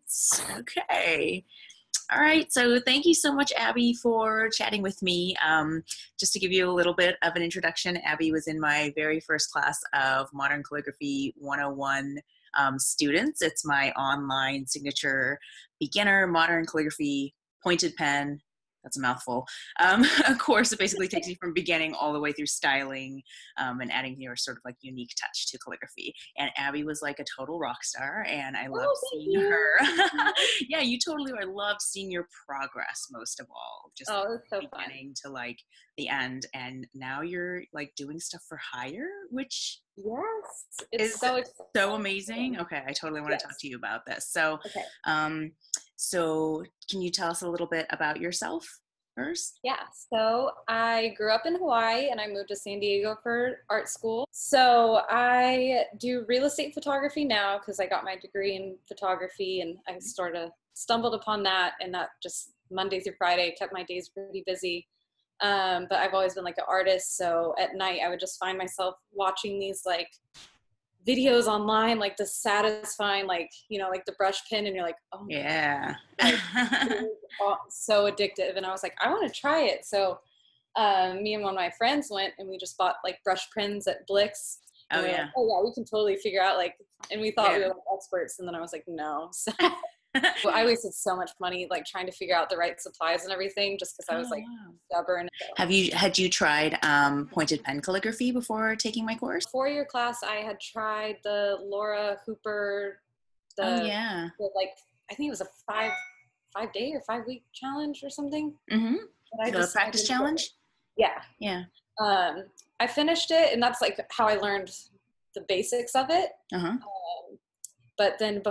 Nice. Okay. All right. So thank you so much, Abby, for chatting with me. Just to give you a little bit of an introduction, Abby was in my very first class of Modern Calligraphy 101 students. It's my online signature beginner modern calligraphy pointed pen. That's a mouthful. A course that basically takes you from beginning all the way through styling and adding your sort of like unique touch to calligraphy. And Abby was like a total rock star, and I loved seeing her. Yeah, you totally are. I loved seeing your progress most of all. Just that's so beginning fun. to like the end, and now you're like doing stuff for hire, which Yes, it's is so exciting. so amazing. Okay, I totally want to talk to you about this. So, Okay. so can you tell us a little bit about yourself first? Yeah, so I grew up in Hawaii and I moved to San Diego for art school. So I do real estate photography now because I got my degree in photography and I sort of stumbled upon that, and that just Monday through Friday kept my days pretty busy. But I've always been like an artist, so at night I would just find myself watching these like videos online, like the satisfying, like, you know, like the brush pen, and you're like, oh my Yeah. God, like, so addictive. And I was like, I want to try it. So me and one of my friends went and we just bought like brush pens at Blix. And we were like, oh yeah, we can totally figure out like, and we thought we were like experts. And then I was like, no. So well, I wasted so much money like trying to figure out the right supplies and everything just because I was like stubborn. Had you tried pointed pen calligraphy before taking my course? 4-year class, I had tried the Laura Hooper, the like, I think it was a 5-day or 5-week challenge or something. The practice challenge? Yeah. Yeah. I finished it, and that's like how I learned the basics of it. But then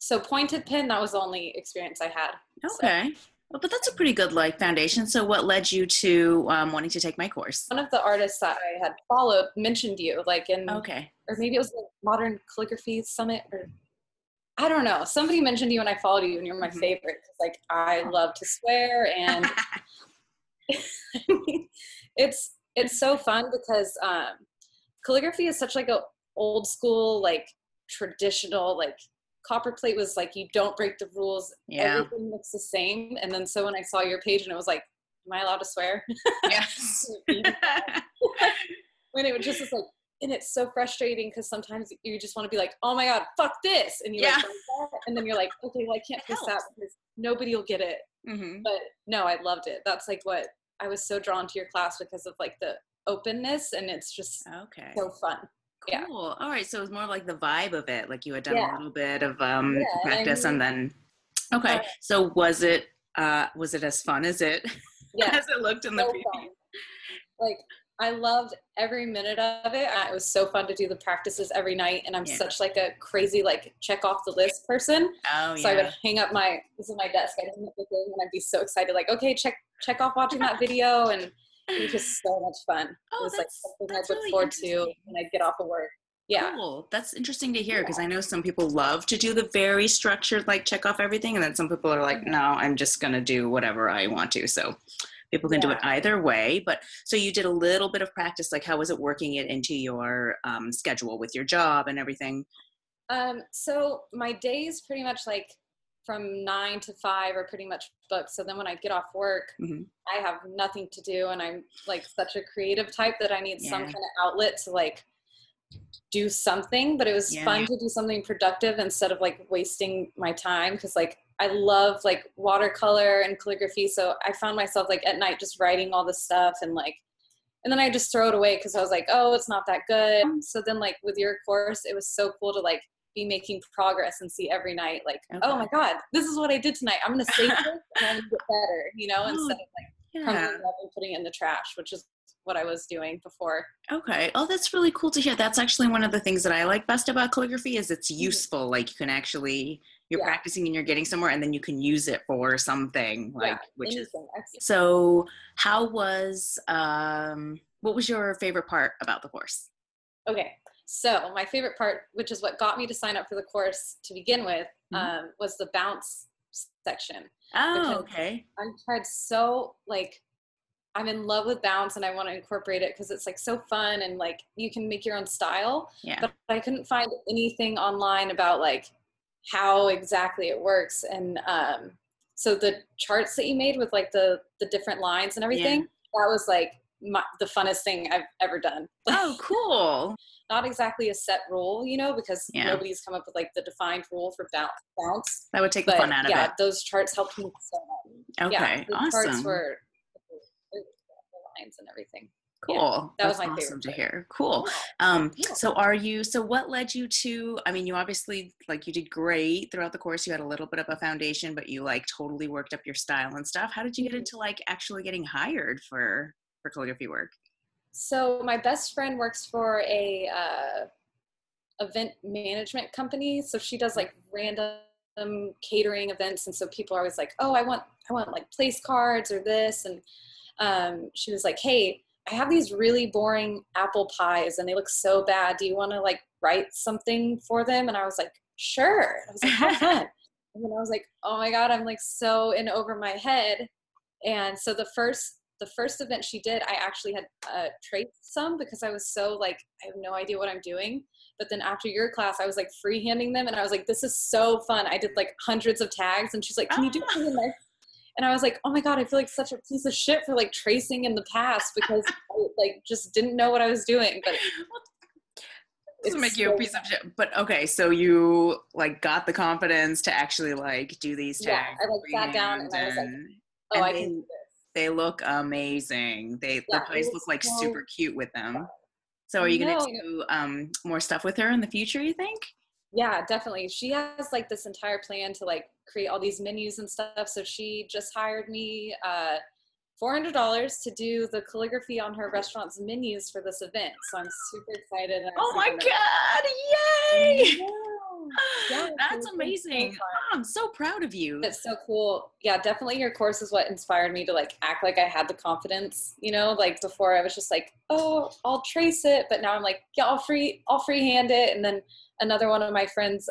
so pointed pen, that was the only experience I had. Okay. So. Well, but that's a pretty good like foundation. So what led you to wanting to take my course? One of the artists that I had followed mentioned you, like in, or maybe it was the Modern Calligraphy Summit, or I don't know. Somebody mentioned you and I followed you, and you're my favorite. Like, I love to swear, and it's so fun because calligraphy is such like a old school, like traditional, like copperplate was like, you don't break the rules. Everything looks the same. And then so when I saw your page and it was like, am I allowed to swear? Yes. When it was just like, and it's so frustrating because sometimes you just want to be like, oh my God, fuck this. And you like, and then you're like, okay, well, I can't post that because nobody will get it. But no, I loved it. That's like what I was so drawn to your class because of like the openness, and it's just so fun. Cool. Yeah. All right. So it was more like the vibe of it. Like you had done a little bit of practice, and then so was it as fun as it as it looked in the preview? Like, I loved every minute of it. It was so fun to do the practices every night, and I'm such like a crazy like check off the list person. So I would hang up this is my desk. I'd hang up the thing, and I'd be so excited, like, okay, check off watching that video, and it was just so much fun. It was like something I look forward to when I get off of work. Yeah. Cool. That's interesting to hear because I know some people love to do the very structured, like check off everything. And then some people are like, no, I'm just going to do whatever I want to. So people can do it either way. But so you did a little bit of practice. Like, how was it working it into your schedule with your job and everything? So my days pretty much like from 9 to 5 are pretty much booked. So then when I get off work, I have nothing to do. And I'm like such a creative type that I need some kind of outlet to like do something. But it was fun to do something productive instead of like wasting my time. Cause like I love like watercolor and calligraphy. So I found myself like at night just writing all this stuff, and then I just throw it away because I was like, oh, it's not that good. So then like with your course, it was so cool to like be making progress and see every night like, oh my God, this is what I did tonight. I'm going to save this and I'm going to get better, you know, instead of like crumbling up and putting it in the trash, which is what I was doing before. Okay. Oh, that's really cool to hear. That's actually one of the things that I like best about calligraphy is it's useful. Like you can actually, you're practicing and you're getting somewhere, and then you can use it for something like, which is, so how was, what was your favorite part about the course? Okay. So my favorite part, which is what got me to sign up for the course to begin with, was the bounce section. Oh, okay. I've tried so like, I'm in love with bounce and I want to incorporate it because it's like so fun and like you can make your own style. But I couldn't find anything online about like how exactly it works. And so the charts that you made with like the different lines and everything, that was like the funnest thing I've ever done. Oh, cool. Not exactly a set rule, you know, because nobody's come up with like the defined rule for bounce. That would take the fun out of it. Yeah, those charts helped me so much. Okay, the awesome. charts were the lines and everything. Cool. That was my awesome favorite to hear. Cool. So what led you to, I mean, you obviously, like, you did great throughout the course. You had a little bit of a foundation, but you like totally worked up your style and stuff. How did you get into like actually getting hired for calligraphy work? So my best friend works for a event management company. So she does like random catering events. And so people are always like, oh, I want like place cards or this. And she was like, hey, I have these really boring apple pies and they look so bad. Do you want to like write something for them? And I was like, sure. I was like, how fun. And then I was like, oh my God, I'm like so in over my head. And so the first event she did, I actually had traced some because I was so like, I have no idea what I'm doing. But then after your class, I was like freehanding them and I was like, this is so fun. I did like hundreds of tags and she's like, can you do something like? And I was like, oh my God, I feel like such a piece of shit for like tracing in the past because I like just didn't know what I was doing. But it doesn't make you a piece of shit. But okay, so you like got the confidence to actually like do these tags. Yeah, I like sat down and I was like, oh, I can do this. They look amazing. The pies look like super cute with them. So are you going to do more stuff with her in the future, you think? Yeah, definitely. She has like this entire plan to like create all these menus and stuff. So she just hired me $400 to do the calligraphy on her restaurant's menus for this event. So I'm super excited. Oh my God, yay! Yeah, that's amazing. Oh, I'm so proud of you. It's so cool. Yeah, definitely your course is what inspired me to like act like I had the confidence, you know, like before I was just like, oh, I'll trace it. But now I'm like, yeah, I'll freehand it. And then another one of my friends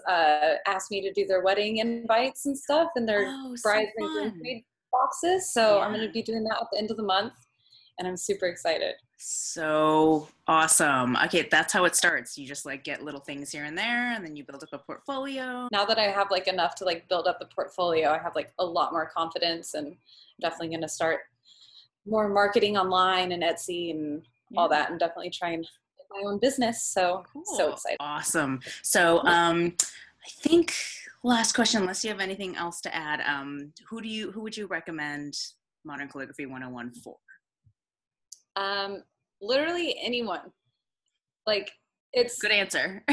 asked me to do their wedding invites and stuff and their brides and groomsmaid boxes. So I'm going to be doing that at the end of the month. And I'm super excited. So awesome. Okay, that's how it starts. You just like get little things here and there and then you build up a portfolio. Now that I have like enough to like build up the portfolio, I have like a lot more confidence and I'm definitely going to start more marketing online and Etsy and all that and definitely try and get my own business. So so excited. Awesome. So I think last question, unless you have anything else to add, who would you recommend Modern Calligraphy 101 for? Literally anyone. Like it's good answer.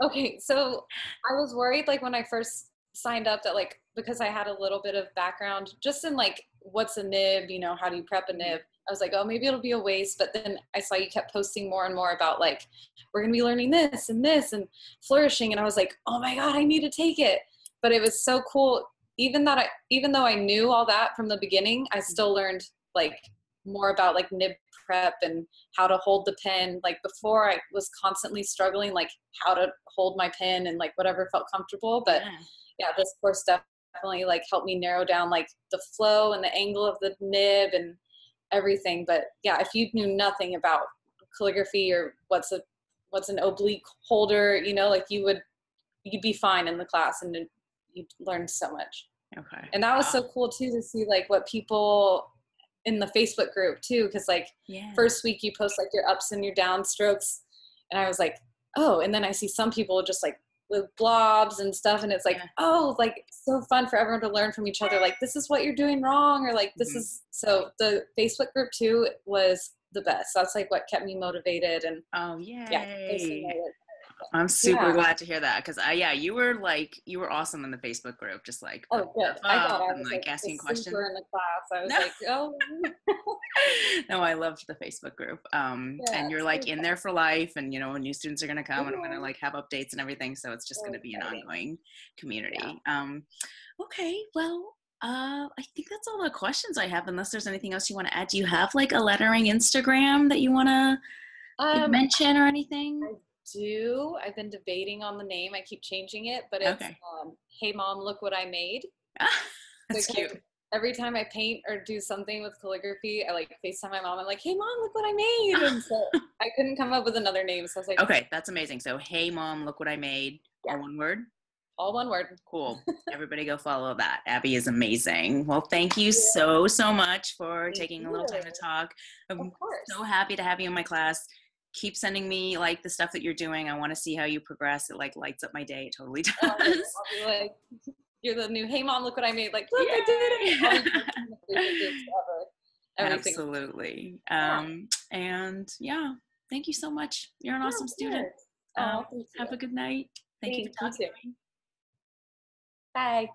Okay, so I was worried like when I first signed up that like because I had a little bit of background just in like what's a nib, you know, how do you prep a nib? I was like, oh, maybe it'll be a waste. But then I saw you kept posting more and more about like we're gonna be learning this and flourishing, and I was like, oh my God, I need to take it. But it was so cool. Even though I knew all that from the beginning, I still learned like more about like nib prep and how to hold the pen. Like before I was constantly struggling like how to hold my pen and like whatever felt comfortable. But yeah, this course definitely like helped me narrow down like the flow and the angle of the nib and everything. But yeah, if you knew nothing about calligraphy or what's an oblique holder, you know, like you'd be fine in the class and you'd learn so much. Okay. And that was so cool too to see like what people in the Facebook group too, because like first week you post like your ups and your down strokes, and I was like, oh, and then I see some people just like with blobs and stuff, and it's like, oh, like so fun for everyone to learn from each other, like this is what you're doing wrong, or like this is. So the Facebook group too was the best. That's like what kept me motivated. And I'm super glad to hear that, because you were awesome in the Facebook group, just like good. I thought I was like asking questions in the class. I was like, oh. No, I loved the Facebook group. And you're like in there for life, and you know new students are gonna come, and I'm gonna like have updates and everything, so it's just gonna be an ongoing community. Okay, well, I think that's all the questions I have, unless there's anything else you want to add. Do you have like a lettering Instagram that you want to mention or anything? I've been debating on the name. I keep changing it, but it's Hey Mom, Look What I Made. That's cute. Every time I paint or do something with calligraphy, I like FaceTime my mom. I'm like, hey Mom, look what I made. And so I couldn't come up with another name. So I was like, okay, that's amazing. So Hey Mom, Look What I Made. All one word? All one word. Cool. Everybody go follow that. Abby is amazing. Well, thank you so much for taking a little time to talk. I'm so happy to have you in my class. Keep sending me like the stuff that you're doing. I want to see how you progress. It like lights up my day. It totally does. I'll be like, you're the new, hey mom, look what I made. Like, look, I did it. Absolutely. And yeah, thank you so much. You're an awesome student. Have a good night. Thank you for talking to me. Bye.